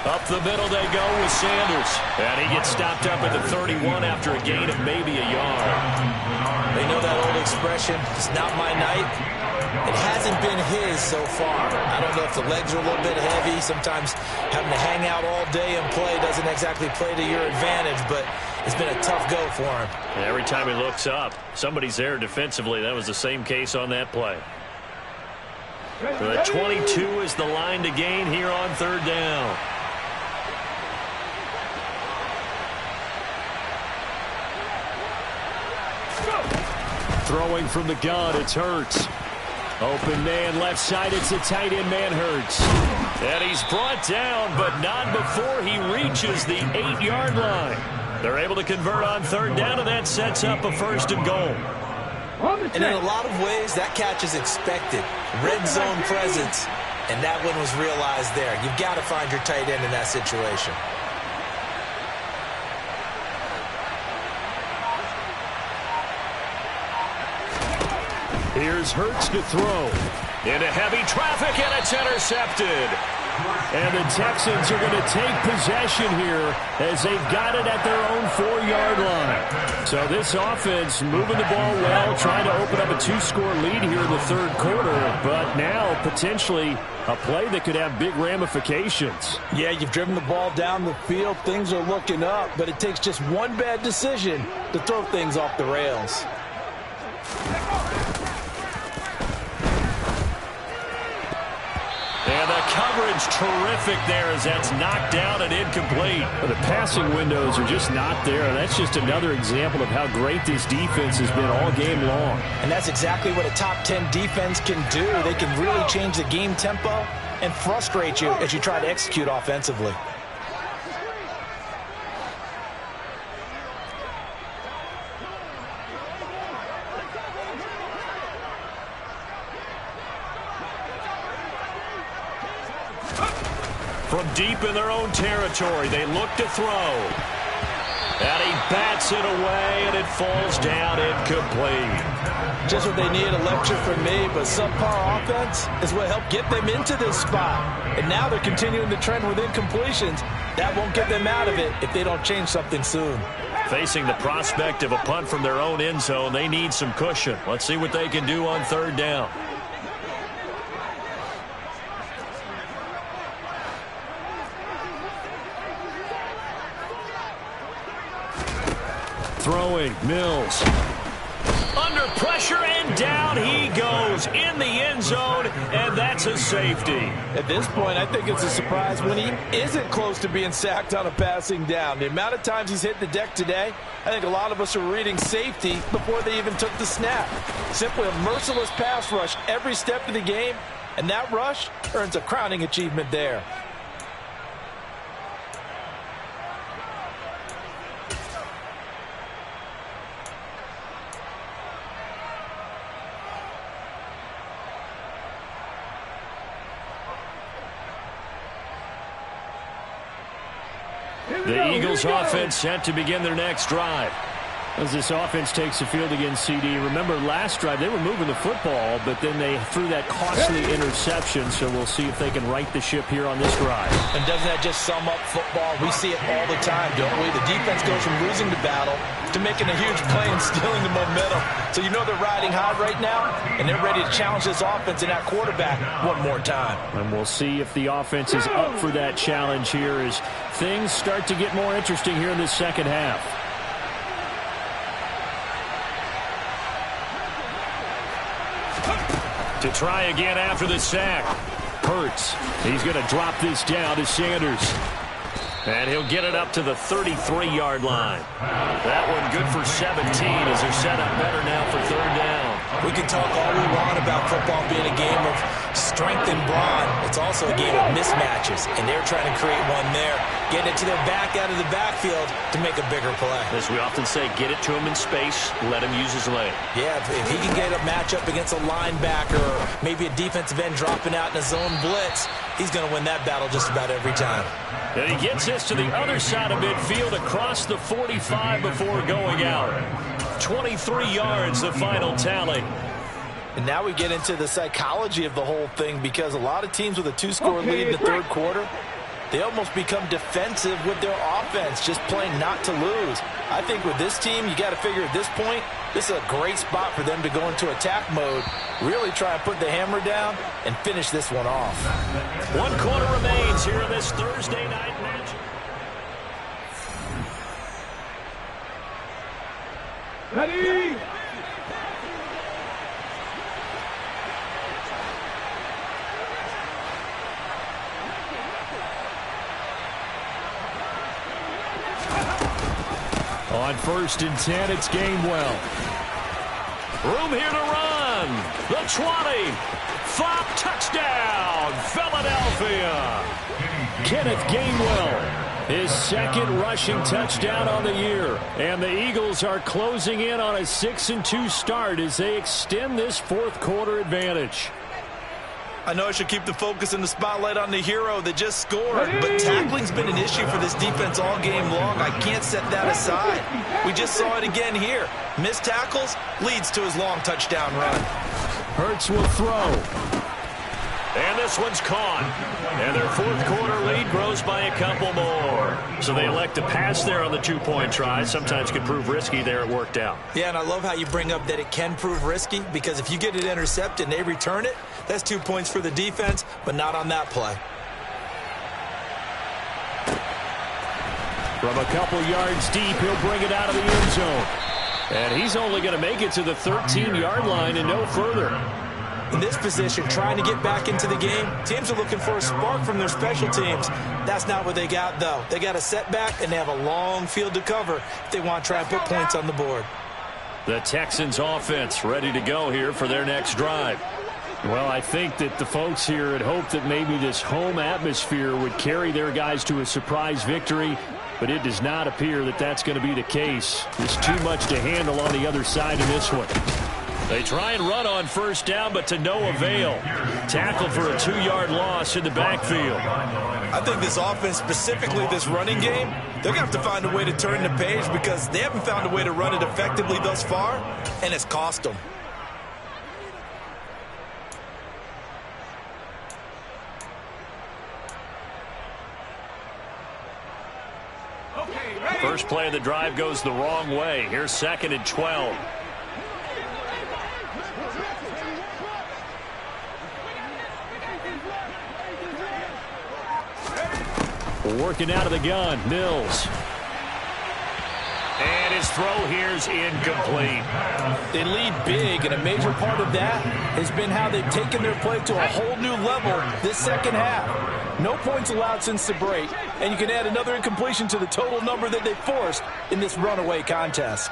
[SPEAKER 3] Up the middle they go with Sanders. And he gets stopped up at the 31 after a gain of maybe a yard.
[SPEAKER 5] They know that old expression, it's not my night. It hasn't been his so far. I don't know if the legs are a little bit heavy. Sometimes having to hang out all day and play doesn't exactly play to your advantage, but it's been a tough go for him.
[SPEAKER 3] And every time he looks up, somebody's there defensively. That was the same case on that play. The 22 is the line to gain here on 3rd down. Throwing from the gun, it's Hurts. Open man left side, it's a tight end man, Hurts. And he's brought down, but not before he reaches the 8-yard line. They're able to convert on 3rd down, and that sets up a 1st and goal.
[SPEAKER 5] And in a lot of ways, that catch is expected. Red zone presence, and that one was realized there. You've got to find your tight end in that situation.
[SPEAKER 3] Here's Hurts to throw. Into heavy traffic, and it's intercepted. And the Texans are going to take possession here as they've got it at their own 4-yard line. So this offense moving the ball well, trying to open up a 2-score lead here in the third quarter, but now potentially a play that could have big ramifications.
[SPEAKER 5] Yeah, you've driven the ball down the field. Things are looking up, but it takes just one bad decision to throw things off the rails.
[SPEAKER 3] And the coverage terrific there as that's knocked down and incomplete. But the passing windows are just not there. And that's just another example of how great this defense has been all game long.
[SPEAKER 5] And that's exactly what a top 10 defense can do. They can really change the game tempo and frustrate you as you try to execute offensively.
[SPEAKER 3] From deep in their own territory, they look to throw. And he bats it away, and it falls down incomplete.
[SPEAKER 5] Just what they need, a lecture from me, but subpar offense is what helped get them into this spot. And now they're continuing the trend with incompletions. That won't get them out of it if they don't change something soon.
[SPEAKER 3] Facing the prospect of a punt from their own end zone, they need some cushion. Let's see what they can do on third down. Throwing, Mills. Under pressure, and down he goes in the end zone, and that's a safety.
[SPEAKER 5] At this point, I think it's a surprise when he isn't close to being sacked on a passing down. The amount of times he's hit the deck today, I think a lot of us are reading safety before they even took the snap. Simply a merciless pass rush every step of the game, and that rush earns a crowning achievement there.
[SPEAKER 3] The Eagles offense set to begin their next drive. As this offense takes the field against CD. Remember last drive they were moving the football, but then they threw that costly interception, so we'll see if they can right the ship here on this drive.
[SPEAKER 5] And doesn't that just sum up football? We see it all the time, don't we? The defense goes from losing the battle to making a huge play and stealing the momentum. So you know they're riding high right now, and they're ready to challenge this offense and that quarterback one more time.
[SPEAKER 3] And we'll see if the offense is up for that challenge here as things start to get more interesting here in this second half. To try again after the sack. Hurts. He's going to drop this down to Sanders. And he'll get it up to the 33-yard line. That one good for 17 as they're set up better now for third down.
[SPEAKER 5] We can talk all we want about football being a game of strength and brawn. It's also a game of mismatches, and they're trying to create one there. Getting it to their back out of the backfield to make a bigger play.
[SPEAKER 3] As we often say, get it to him in space, let him use his leg.
[SPEAKER 5] Yeah, if he can get a matchup against a linebacker or maybe a defensive end dropping out in a zone blitz, he's going to win that battle just about every time.
[SPEAKER 3] And he gets this to the other side of midfield across the 45 before going out. 23 yards, the final tally.
[SPEAKER 5] And now we get into the psychology of the whole thing, because a lot of teams with a 2-score lead in the third quarter, they almost become defensive with their offense, just playing not to lose. I think with this team, you got to figure at this point, this is a great spot for them to go into attack mode, really try and put the hammer down and finish this one off.
[SPEAKER 3] 1 quarter remains here in this Thursday night match.
[SPEAKER 1] Ready?
[SPEAKER 3] On 1st and 10, it's Gainwell. Room here to run. The 20. Flop, touchdown, Philadelphia. Kenneth Gainwell, his second rushing touchdown on the year. And the Eagles are closing in on a 6-2 start as they extend this fourth quarter advantage.
[SPEAKER 4] I know I should keep the focus and the spotlight on the hero that just scored, but tackling's been an issue for this defense all game long. I can't set that aside. We just saw it again here. Missed tackles leads to his long touchdown run.
[SPEAKER 3] Hurts will throw. And this one's caught. And their fourth quarter lead grows by a couple more. So they elect to pass there on the two-point try. Sometimes can prove risky there. It worked out.
[SPEAKER 4] Yeah, and I love how you bring up that it can prove risky, because if you get it intercepted and they return it, that's 2 points for the defense, but not on that play.
[SPEAKER 3] From a couple yards deep, he'll bring it out of the end zone. And he's only going to make it to the 13-yard line and no further.
[SPEAKER 4] In this position, trying to get back into the game, teams are looking for a spark from their special teams. That's not what they got, though. They got a setback, and they have a long field to cover if they want to try and put points on the board.
[SPEAKER 3] The Texans offense ready to go here for their next drive. Well, I think that the folks here had hoped that maybe this home atmosphere would carry their guys to a surprise victory, but it does not appear that that's going to be the case. There's too much to handle on the other side of this one. They try and run on first down, but to no avail. Tackle for a 2-yard loss in the backfield.
[SPEAKER 4] I think this offense, specifically this running game, they're going to have to find a way to turn the page, because they haven't found a way to run it effectively thus far, and it's cost them.
[SPEAKER 3] First play of the drive goes the wrong way. Here's 2nd and 12. Working out of the gun, Mills. And his throw here's incomplete.
[SPEAKER 5] They lead big, and a major part of that has been how they've taken their play to a whole new level this second half. No points allowed since the break, and you can add another incompletion to the total number that they forced in this runaway contest.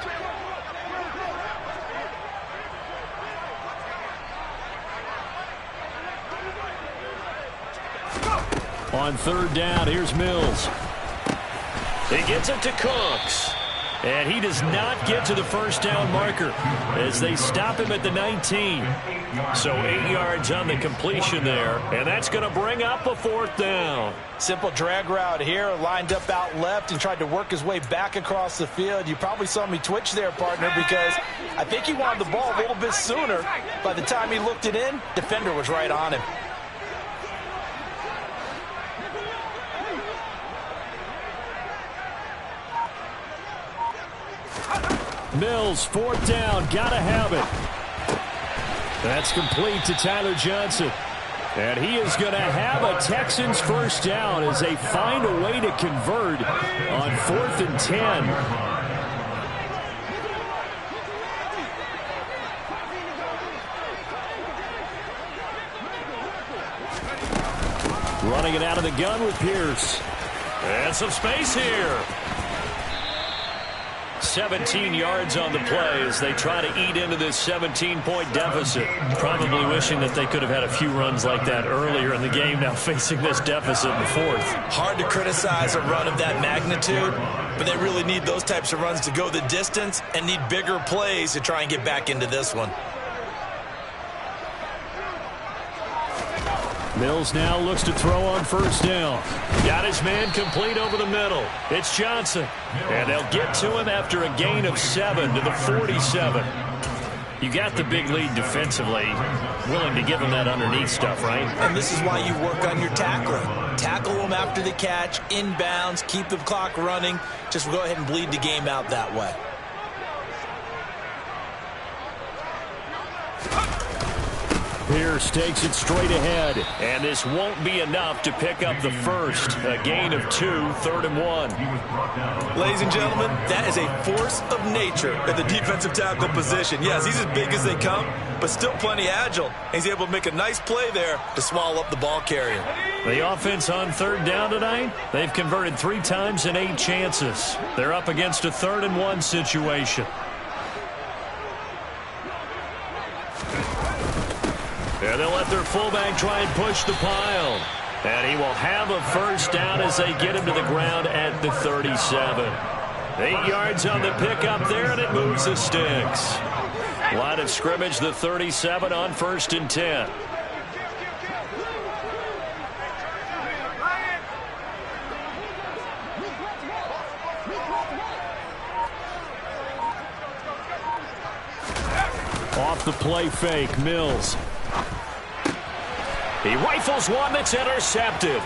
[SPEAKER 3] On 3rd down, here's Mills. He gets it to Cooks. And he does not get to the first down marker as they stop him at the 19. So 8 yards on the completion there, and that's going to bring up a 4th down.
[SPEAKER 5] Simple drag route here, lined up out left and tried to work his way back across the field. You probably saw me twitch there, partner, because I think he wanted the ball a little bit sooner. By the time he looked it in, defender was right on him.
[SPEAKER 3] Mills, 4th down, gotta have it. That's complete to Tyler Johnson. And he is going to have a Texans first down as they find a way to convert on 4th and 10. Running it out of the gun with Pierce. And some space here. 17 yards on the play as they try to eat into this 17-point deficit. Probably wishing that they could have had a few runs like that earlier in the game, now facing this deficit in the 4th.
[SPEAKER 4] Hard to criticize a run of that magnitude, but they really need those types of runs to go the distance and need bigger plays to try and get back into this one.
[SPEAKER 3] Mills now looks to throw on first down. Got his man complete over the middle. It's Johnson. And they'll get to him after a gain of 7 to the 47. You got the big lead defensively. Willing to give him that underneath stuff, right?
[SPEAKER 4] And this is why you work on your tackling. Tackle them after the catch, inbounds, keep the clock running. Just go ahead and bleed the game out that way.
[SPEAKER 3] Pierce takes it straight ahead, and this won't be enough to pick up the first. A gain of 2, 3rd and 1.
[SPEAKER 4] Ladies and gentlemen, that is a force of nature at the defensive tackle position. Yes, he's as big as they come, but still plenty agile. He's able to make a nice play there to swallow up the ball carrier.
[SPEAKER 3] The offense on 3rd down tonight, they've converted 3 times in 8 chances. They're up against a 3rd and 1 situation. And they'll let their fullback try and push the pile. And he will have a first down as they get him to the ground at the 37. 8 yards on the pickup there, and it moves the sticks. Line of scrimmage, the 37 on 1st and 10. Off the play fake, Mills. He rifles one that's intercepted.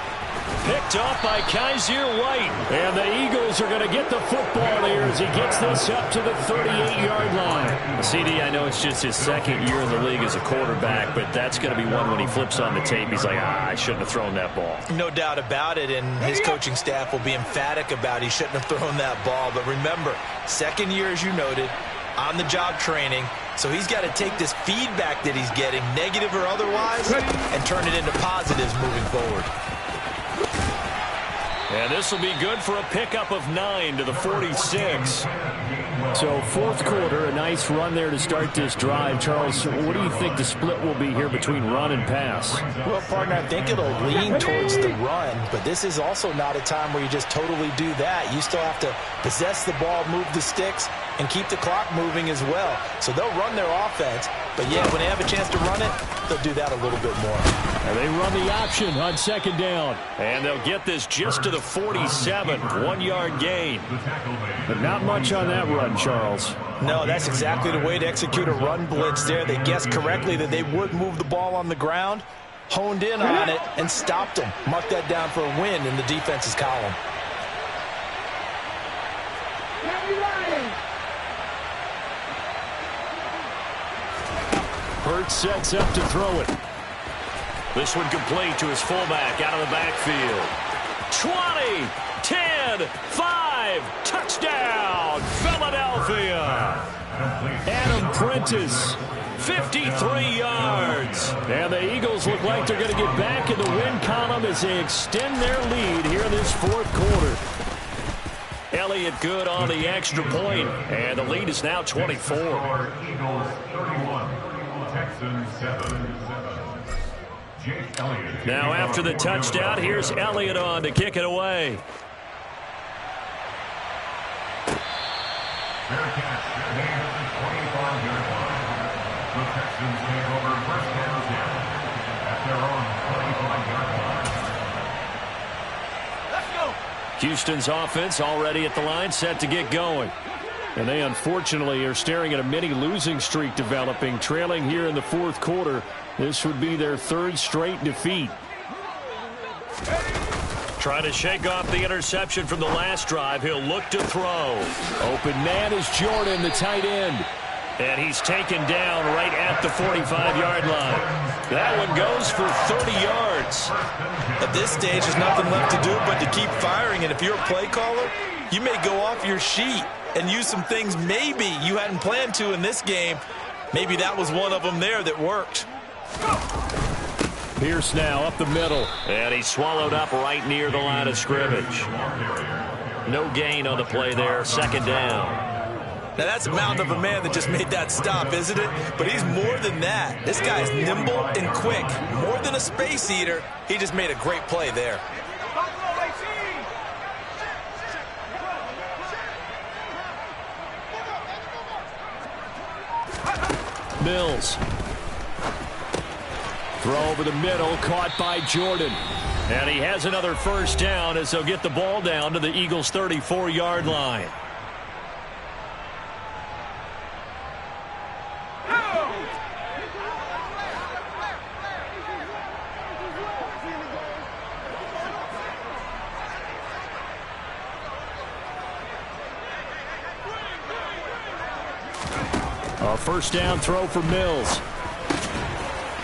[SPEAKER 3] Picked off by Kaiser White. And the Eagles are going to get the football here as he gets this up to the 38-yard line.
[SPEAKER 6] CD, I know it's just his second year in the league as a quarterback, but that's going to be one when he flips on the tape. He's like, I shouldn't have thrown that ball.
[SPEAKER 4] No doubt about it, and his coaching staff will be emphatic about he shouldn't have thrown that ball. But remember, second year, as you noted, on-the-job training. So he's got to take this feedback that he's getting, negative or otherwise, and turn it into positives moving forward.
[SPEAKER 3] And this will be good for a pickup of 9 to the 46. So fourth quarter, a nice run there to start this drive. Charles, what do you think the split will be here between run and pass?
[SPEAKER 5] Well, partner, I think it'll lean towards the run, but this is also not a time where you just totally do that. You still have to possess the ball, move the sticks, and keep the clock moving as well. So they'll run their offense, but yeah, when they have a chance to run it, they'll do that a little bit more.
[SPEAKER 3] And they run the option on second down. And they'll get this just to the 47, 1-yard gain. But not much on that run, Charles.
[SPEAKER 5] No, that's exactly the way to execute a run blitz there. They guessed correctly that they would move the ball on the ground, honed in on it, and stopped them. Mark that down for a win in the defense's column.
[SPEAKER 3] Hurts sets up to throw it. This one complete to his fullback out of the backfield. 20, 10, 5, touchdown, Philadelphia. Adam Prentice, 53 yards. And the Eagles look like they're going to get back in the win column as they extend their lead here in this fourth quarter. Elliott good on the extra point, and the lead is now 24.
[SPEAKER 7] Eagles 31, Texans 7.
[SPEAKER 3] Now after the touchdown, here's Elliott on to kick it away.
[SPEAKER 7] Fair catch, gain at the 25-yard line. The Texans take over first down at their own 25-yard line.
[SPEAKER 1] Let's go.
[SPEAKER 3] Houston's offense already at the line, set to get going. And they unfortunately are staring at a mini losing streak developing, trailing here in the fourth quarter. This would be their third straight defeat. Trying to shake off the interception from the last drive. He'll look to throw. Open man is Jordan, the tight end. And he's taken down right at the 45-yard line. That one goes for 30 yards.
[SPEAKER 4] At this stage, there's nothing left to do but to keep firing. And if you're a play caller, you may go off your sheet and use some things maybe you hadn't planned to in this game. Maybe that was one of them there that worked.
[SPEAKER 3] Pierce now up the middle. And he's swallowed up right near the line of scrimmage. No gain on the play there. Second down.
[SPEAKER 4] Now, that's a mountain of a man that just made that stop, isn't it? But he's more than that. This guy's nimble and quick. More than a space eater, he just made a great play there.
[SPEAKER 3] Mills. Throw over the middle, caught by Jordan. And he has another first down as they'll get the ball down to the Eagles' 34-yard line. A first down throw for Mills.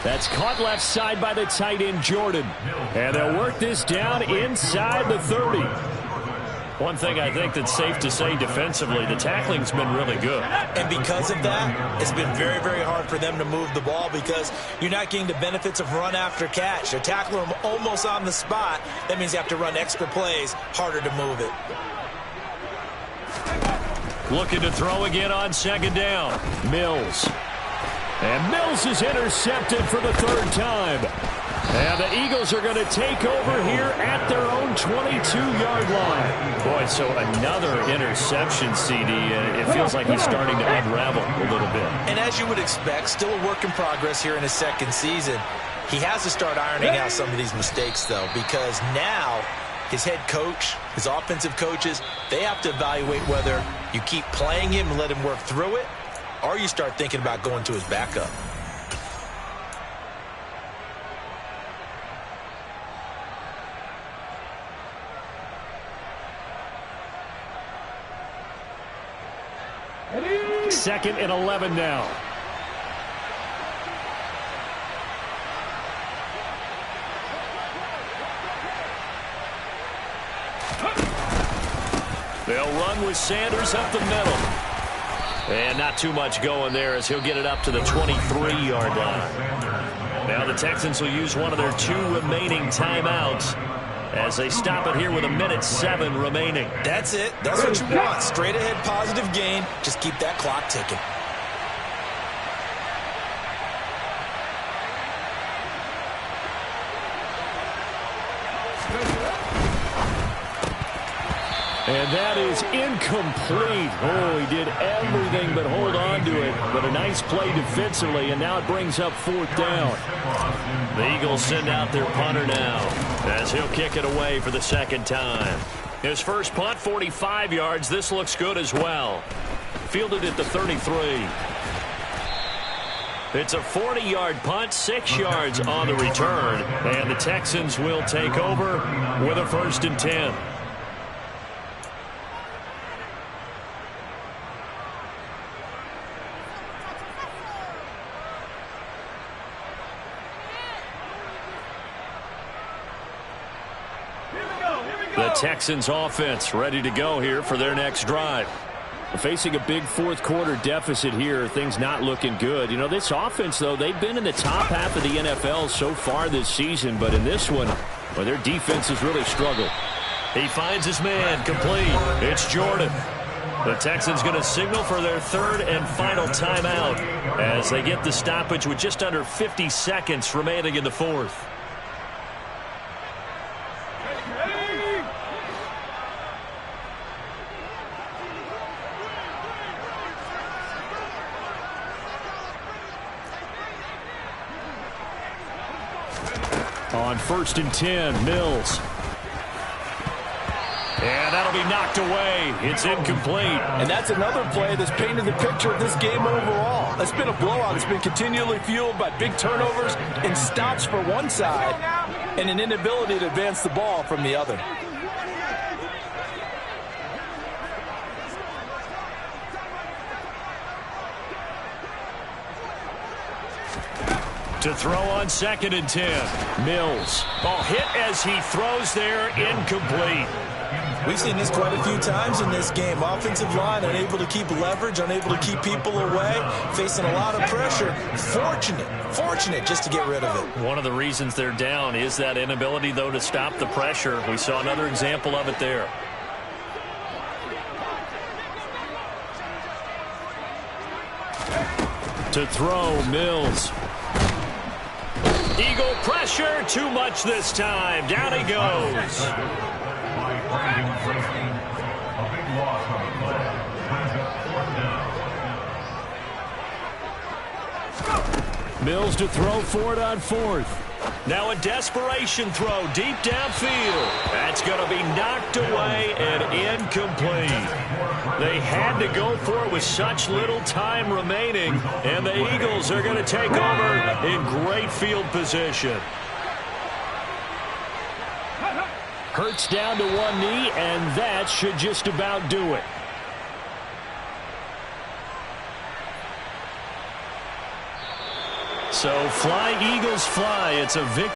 [SPEAKER 3] That's caught left side by the tight end, Jordan. And they'll work this down inside the 30. One thing I think that's safe to say defensively, the tackling's been really good.
[SPEAKER 4] And because of that, it's been very, very hard for them to move the ball because you're not getting the benefits of run after catch. They tackle them almost on the spot. That means you have to run extra plays, harder to move it.
[SPEAKER 3] Looking to throw again on second down. Mills. And Mills is intercepted for the third time. And the Eagles are going to take over here at their own 22-yard line.
[SPEAKER 6] Boy, so another interception, CD, and it feels like he's starting to unravel a little bit.
[SPEAKER 4] And as you would expect, still a work in progress here in his second season. He has to start ironing out some of these mistakes, though, because now his head coach, his offensive coaches, they have to evaluate whether you keep playing him and let him work through it, or you start thinking about going to his backup.
[SPEAKER 3] Second and 11 now. They'll run with Sanders up the middle. And not too much going there as he'll get it up to the 23-yard line. Now the Texans will use one of their 2 remaining timeouts as they stop it here with 1:07 remaining.
[SPEAKER 4] That's it. That's what you want. Straight ahead positive gain. Just keep that clock ticking.
[SPEAKER 3] And that is incomplete. Oh, he did everything but hold on to it. But a nice play defensively, and now it brings up 4th down. The Eagles send out their punter now as he'll kick it away for the 2nd time. His first punt, 45 yards. This looks good as well. Fielded at the 33. It's a 40-yard punt, 6 yards on the return. And the Texans will take over with a 1st and 10. The Texans offense ready to go here for their next drive. Facing a big 4th quarter deficit here, things not looking good. You know, this offense, though, they've been in the top half of the NFL so far this season, but in this one, well, their defense has really struggled. He finds his man, complete. It's Jordan. The Texans going to signal for their 3rd and final timeout as they get the stoppage with just under 50 seconds remaining in the 4th. On 1st and 10, Mills. And that'll be knocked away. It's incomplete.
[SPEAKER 5] And that's another play that's painted the picture of this game overall. It's been a blowout. It's been continually fueled by big turnovers and stops for one side and an inability to advance the ball from the other.
[SPEAKER 3] To throw on 2nd and 10. Mills. Ball hit as he throws there, incomplete.
[SPEAKER 4] We've seen this quite a few times in this game. Offensive line unable to keep leverage, unable to keep people away, facing a lot of pressure. Fortunate just to get rid of it.
[SPEAKER 3] One of the reasons they're down is that inability, though, to stop the pressure. We saw another example of it there. To throw, Mills. Eagle pressure, too much this time. Down he goes.
[SPEAKER 7] A big loss on the play. Brings up 4th down.
[SPEAKER 3] Mills to throw for it on 4th. Now a desperation throw deep downfield. That's going to be knocked away and incomplete. They had to go for it with such little time remaining, and the Eagles are going to take over in great field position. Hurts down to one knee, and that should just about do it. So fly, Eagles, fly. It's a victory.